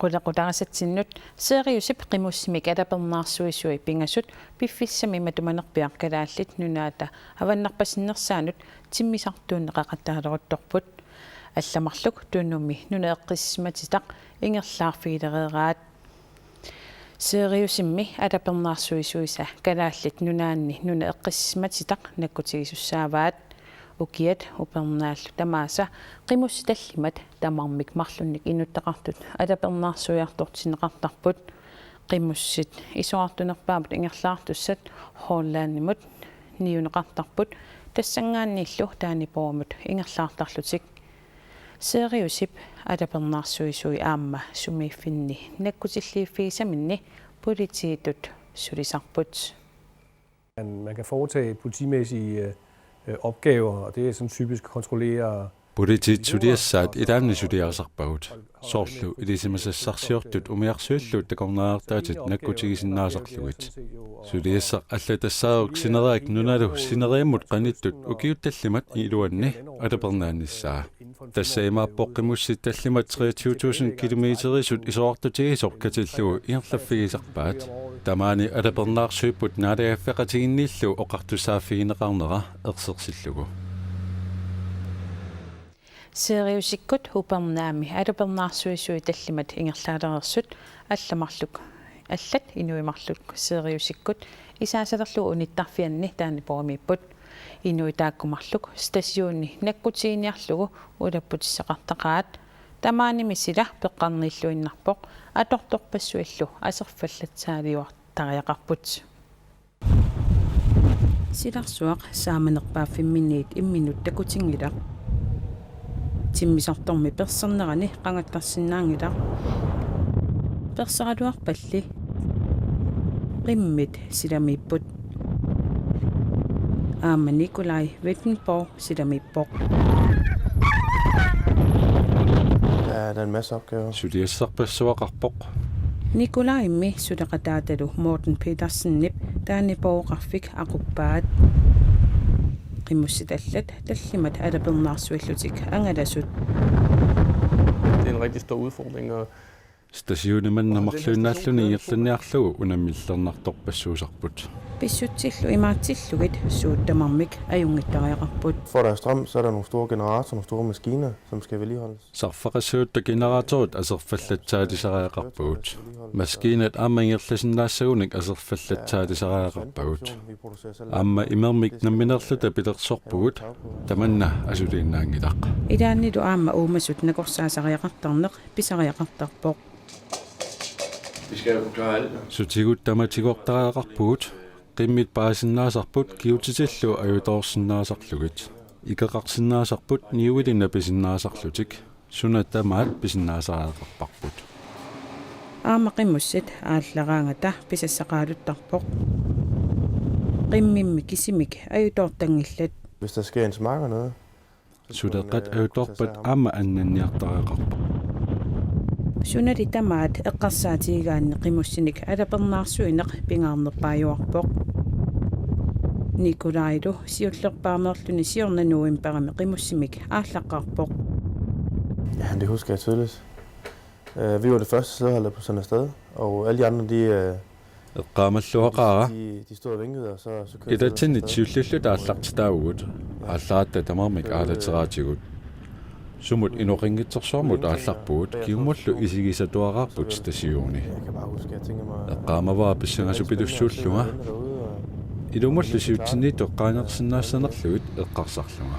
qulaqutaarasatsinut seeriusip qimussimik alapernaarsuisui pingasut piffissami matumanerpiaq kalaallit nunaata avannarpasinnersaanut timmisartuunne qaqattaalequttorput алламарлук тууннумми нунеэққиссиматитақ ингерлаарфигилерераат сериусимми алапернаарсуисуиса калааллит нунаанни нунеэққиссиматитақ наккутигисуссааваат укиат упернааллу тамааса қимусситаллимат тамармик марлунник инуттақартут алапернаарсуиартортинеқартарпут қимуссит исуартунерпаамут ингерлаартуссат хооллааннимут ниунеқартарпут тассангааннииллу таанипоомут ингерлаартарлутик seriusip alapernaarsuisui aamma sumiiffinni nakkutilliffiisaminni politiitut sulisarput. Man kan foretage politimæssige opgaver, og det er sådan typisk kontrollere Politit sudiassaat ilaanni sudiarsarpagut soorlu ilisimasassarsiortut umiarsuulluut takornaartaatit nakkutigisinnaasarlugit sudiassaq allatassaaruq sinereak nunalu sineriammut qanittut ukiuttallimat iluanni alapernaannissaa тассаимааппоққимуссит таллимат 23000 километрисут исоортутигисоқ катиллугу иерлаффигисарпаат тамаани алапернаарсуиппут наалааффеқатигинниллу оқартусааффигинеқарнера ерсерсиллугу seriusikkut hupernaami alapernaarsuisui tallimat ingerlaalerersut алламарлук аллат инуимарлук seriusikkut исаасалерлугу унитарфианни таанипоомиппут инуитааккумарлук стасиуунни наккутигиниарлугу улаппутиссақартақаат тамааними сила пеққарниллуиннарпоқ аторторпассуиллу асерфаллатсаалиуартариақарпут силарсуақ сааманерпааффимминниит имминут такутингила тиммисарторми персернерани қангаттарсинаангила персералуарпалли qimмит силамиппут аама Николай Ветенborg силамиппоқ Der er en masse opgaver. Sudiassarpassuaqarpoq Nikolai sudaqataatalu Morten Petersen-nip taanipoqarfik aquppaat qimmussitallat tallimat alapernaarsuillutik angalasut. Det er en rigtig stor udfordring og stasiunemannamarluunnaalluni irlunniarlugu unamillernertorpassuusarput pissutsillu imaatsillugit suuttamarmik ajungittariaqarput. For der er strøm, så er der nogle store generatorer, nogle store maskiner, som skal vedligeholdes. sarfaqassuutta generatorut aserfallatsaalisariaqarpuut maskiinat aamangirlasinnaassagunik aserfallatsaalisariaqarpuut aamma imermik namminerluta pilersorpugut tamanna asuliinnaangilaq ilaannilu aamma uumasut nakorsaasariaqartarneq pisariaqartarpoq Vi skal jo klare alt. sutigut tamatigortariaqarpuut qimmit paasinnaasarput kiutitillu ajutorsinnaasarlugit ikeqarsinnaasarput niuilinna pisinnaasarlutik sunattamaat pisinnaasariaqarparput aamma qimmussit aallaraangata pisassaqaaluttarpoq qimmimmi kisimik ajutortangillat Hvis der sker en smag eller noget. suleqqat ajutorpat aamma annanniartariaqarpa sunali tamaat eqqarsaatigaanni qimussinik alapernaarsuineq pingaarnerpaajuarpoq Nikolailu siullerpaamerluni siornanuim parami qimussimik aallaqqarpoq Ja, det husker jeg tydeligt. Vi var det første sædeholder på sådan et sted, og alle de andre, eqqaamalluaqaara de stod og vinkede, og så kørte idatsinit siullullu taallaartitaavugut aallaraatta tamarmik aalateraatigut sumut inoqingitsersuarmut aallarpugut kiumullu isigisatuaqarput stasiuuni Jeg kan bare huske, jeg tænker mig... eqqaamavaa pissangasupillussuulluga ilumullu siutsinniit eqqaanersinnaassanerlugit eqqarsarluga